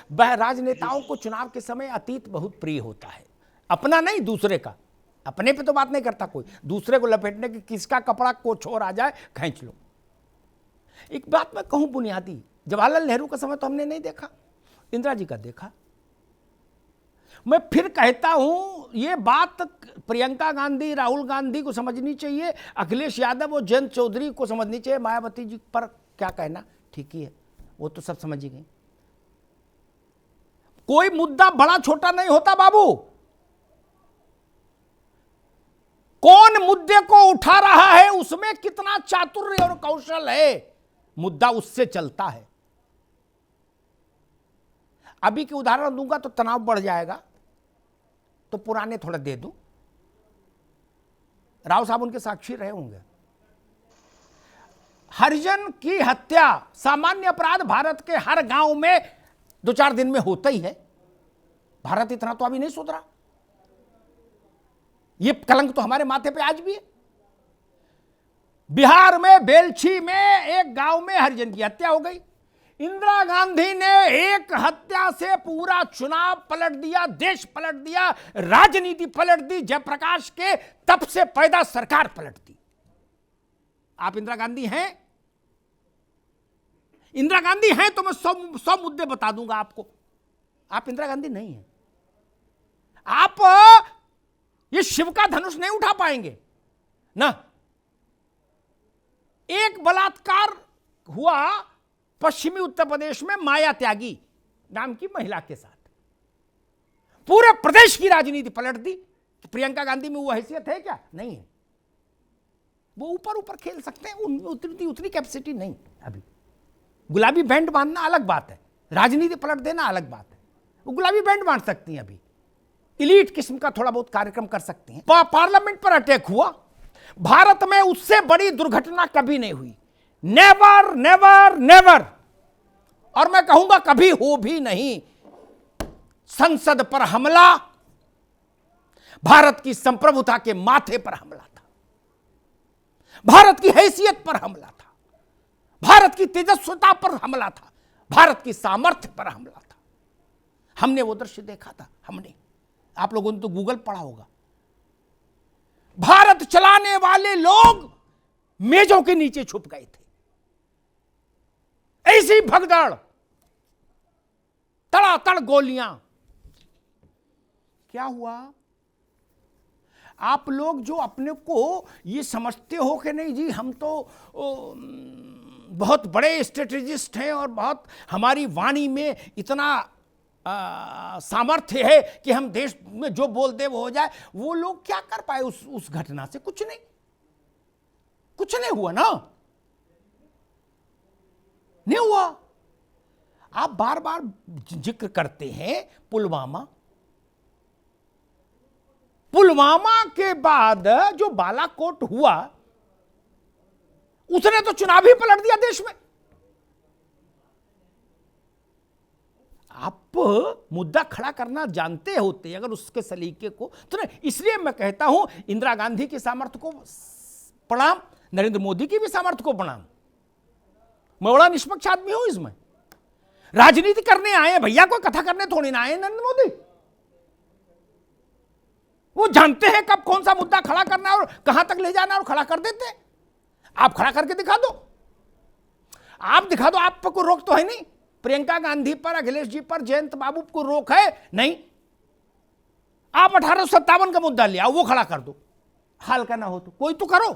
वह राजनेताओं को चुनाव के समय अतीत बहुत प्रिय होता है, अपना नहीं दूसरे का। अपने पे तो बात नहीं करता कोई, दूसरे को लपेटने की किसका कपड़ा को छोर आ जाए खींच लो। एक बात मैं कहूं बुनियादी, जवाहरलाल नेहरू का समय तो हमने नहीं देखा, इंदिरा जी का देखा। मैं फिर कहता हूं ये बात प्रियंका गांधी, राहुल गांधी को समझनी चाहिए, अखिलेश यादव और जयंत चौधरी को समझनी चाहिए। मायावती जी पर क्या कहना, ठीक ही है, वो तो सब समझ ही गए। कोई मुद्दा बड़ा छोटा नहीं होता बाबू, कौन मुद्दे को उठा रहा है उसमें कितना चातुर्य और कौशल है, मुद्दा उससे चलता है। अभी के उदाहरण दूंगा तो तनाव बढ़ जाएगा, तो पुराने थोड़ा दे दूं। राव साहब उनके साक्षी रहे होंगे। हरिजन की हत्या सामान्य अपराध भारत के हर गांव में 2-4 दिन में होता ही है। भारत इतना तो अभी नहीं सुधरा, ये कलंक तो हमारे माथे पे आज भी है। बिहार में बेलछी में एक गांव में हरिजन की हत्या हो गई। इंदिरा गांधी ने एक हत्या से पूरा चुनाव पलट दिया, देश पलट दिया, राजनीति पलट दी, जयप्रकाश के तप से पैदा सरकार पलट दी। आप इंदिरा गांधी हैं? इंदिरा गांधी हैं तो मैं 100 मुद्दे बता दूंगा आपको। आप इंदिरा गांधी नहीं हैं। आप ये शिव का धनुष नहीं उठा पाएंगे ना। एक बलात्कार हुआ पश्चिमी उत्तर प्रदेश में माया त्यागी नाम की महिला के साथ, पूरे प्रदेश की राजनीति पलट दी। प्रियंका गांधी में वो हैसियत है क्या? नहीं है। वो ऊपर ऊपर खेल सकते हैं, उनमें उतनी कैपेसिटी नहीं। अभी गुलाबी बैंड बांधना अलग बात है, राजनीति पलट देना अलग बात है। वो गुलाबी बैंड बांध सकती हैं, अभी इलीट किस्म का थोड़ा बहुत कार्यक्रम कर सकती हैं। पार्लियामेंट पर अटैक हुआ, भारत में उससे बड़ी दुर्घटना कभी नहीं हुई। नेवर नेवर नेवर, और मैं कहूंगा कभी हो भी नहीं। संसद पर हमला भारत की संप्रभुता के माथे पर हमला था, भारत की हैसियत पर हमला था, भारत की तेजस्विता पर हमला था, भारत की सामर्थ्य पर हमला था। हमने वो दृश्य देखा था, हमने, आप लोगों ने तो गूगल पढ़ा होगा। भारत चलाने वाले लोग मेजों के नीचे छुप गए थे। ऐसी भगदड़, तड़ातड़ गोलियां। क्या हुआ? आप लोग जो अपने को ये समझते हो कि नहीं जी हम तो बहुत बड़े स्ट्रेटेजिस्ट हैं और बहुत हमारी वाणी में इतना सामर्थ्य है कि हम देश में जो बोल दे वो हो जाए, वो लोग क्या कर पाए उस घटना से? कुछ नहीं, कुछ नहीं हुआ ना, नहीं हुआ। आप बार बार जिक्र करते हैं पुलवामा। पुलवामा के बाद जो बालाकोट हुआ, उसने तो चुनाव ही पलट दिया देश में। आप मुद्दा खड़ा करना जानते होते अगर उसके सलीके को, तो नहीं। इसलिए मैं कहता हूं इंदिरा गांधी की सामर्थ्य को प्रणाम, नरेंद्र मोदी की भी सामर्थ्य को प्रणाम। मैं बड़ा निष्पक्ष आदमी हूं इसमें। राजनीति करने आए भैया, कोई कथा करने थोड़ी ना आए नरेंद्र मोदी। वो जानते हैं कब कौन सा मुद्दा खड़ा करना और कहां तक ले जाना और खड़ा कर देते हैं। आप खड़ा करके दिखा दो, आप दिखा दो। आप पर कोई रोक तो है नहीं। प्रियंका गांधी पर, अखिलेश जी पर, जयंत बाबू को रोक है नहीं। आप 1857 का मुद्दा ले आओ, वो खड़ा कर दो। हाल का ना हो तो कोई तो करो।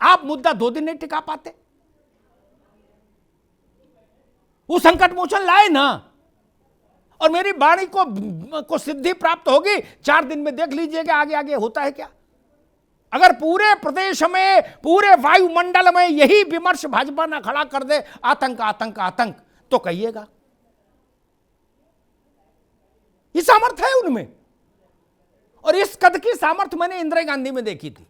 आप मुद्दा 2 दिन नहीं टिका पाते। वो संकट मोचन लाए ना, और मेरी वाणी को सिद्धि प्राप्त होगी। 4 दिन में देख लीजिएगा आगे आगे होता है क्या। अगर पूरे प्रदेश में, पूरे वायुमंडल में यही विमर्श भाजपा ना खड़ा कर दे, आतंक आतंक आतंक, तो कहिएगा। ये सामर्थ्य है उनमें, और इस कद की सामर्थ्य मैंने इंदिरा गांधी में देखी थी।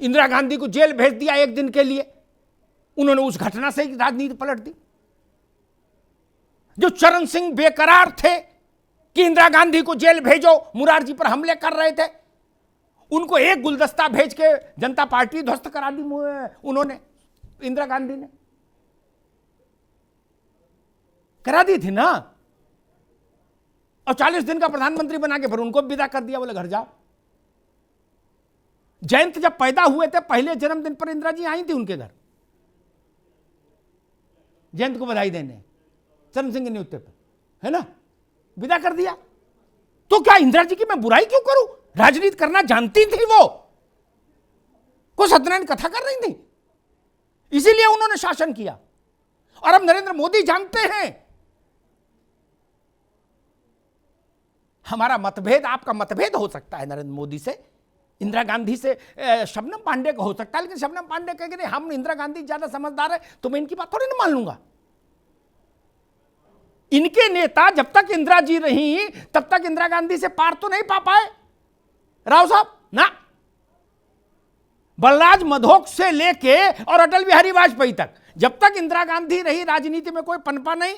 इंदिरा गांधी को जेल भेज दिया 1 दिन के लिए, उन्होंने उस घटना से राजनीति पलट दी। जो चरण सिंह बेकरार थे कि इंदिरा गांधी को जेल भेजो, मुरारजी पर हमले कर रहे थे, उनको एक गुलदस्ता भेज के जनता पार्टी ध्वस्त करा दी उन्होंने। इंदिरा गांधी ने करा दी थी ना, और 40 दिन का प्रधानमंत्री बना के फिर उनको विदा कर दिया, बोले घर जाओ। जयंत जब पैदा हुए थे पहले जन्मदिन पर इंदिरा जी आई थी उनके घर, जयंत को बधाई देने चरण सिंह के नियुक्ति पर, है ना, विदा कर दिया। तो क्या इंदिरा जी की मैं बुराई क्यों करूं? राजनीति करना जानती थी वो, कोई सत्यनारायण कथा कर रही थी, इसीलिए उन्होंने शासन किया। और अब नरेंद्र मोदी जानते हैं हमारा मतभेद, आपका मतभेद हो सकता है नरेंद्र मोदी से, इंदिरा गांधी से शबनम पांडे का हो सकता है, लेकिन शबनम पांडे कहेंगे नहीं हम इंदिरा गांधी ज्यादा समझदार है, तो मैं इनकी बात थोड़ी ना मान लूंगा। इनके नेता जब तक इंदिरा जी रही तब तक इंदिरा गांधी से पार तो नहीं पा पाए राव साहब ना। बलराज मधोक से लेके और अटल बिहारी वाजपेयी तक जब तक इंदिरा गांधी रही राजनीति में कोई पनपा नहीं।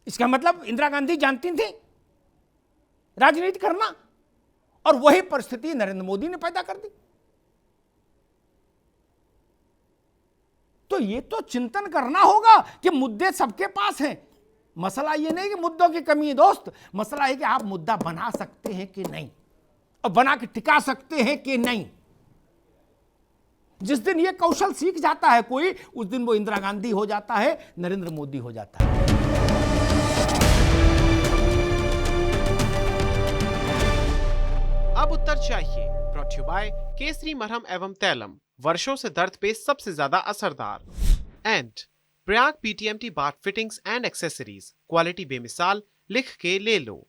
इसका मतलब इंदिरा गांधी जानती थी राजनीति करना, और वही परिस्थिति नरेंद्र मोदी ने पैदा कर दी। तो ये तो चिंतन करना होगा कि मुद्दे सबके पास हैं। मसला ये नहीं कि मुद्दों की कमी है दोस्त, मसला है कि आप मुद्दा बना सकते हैं कि नहीं, और बना के टिका सकते हैं कि नहीं। जिस दिन ये कौशल सीख जाता है कोई, उस दिन वो इंदिरा गांधी हो जाता है, नरेंद्र मोदी हो जाता है। अब उत्तर चाहिए, ब्रॉट यू बाय केसरी मरहम एवं तैलम, वर्षों से दर्द पे सबसे ज्यादा असरदार, and Prayag PTMT bath fittings and accessories, quality बेमिसाल, लिख के ले लो।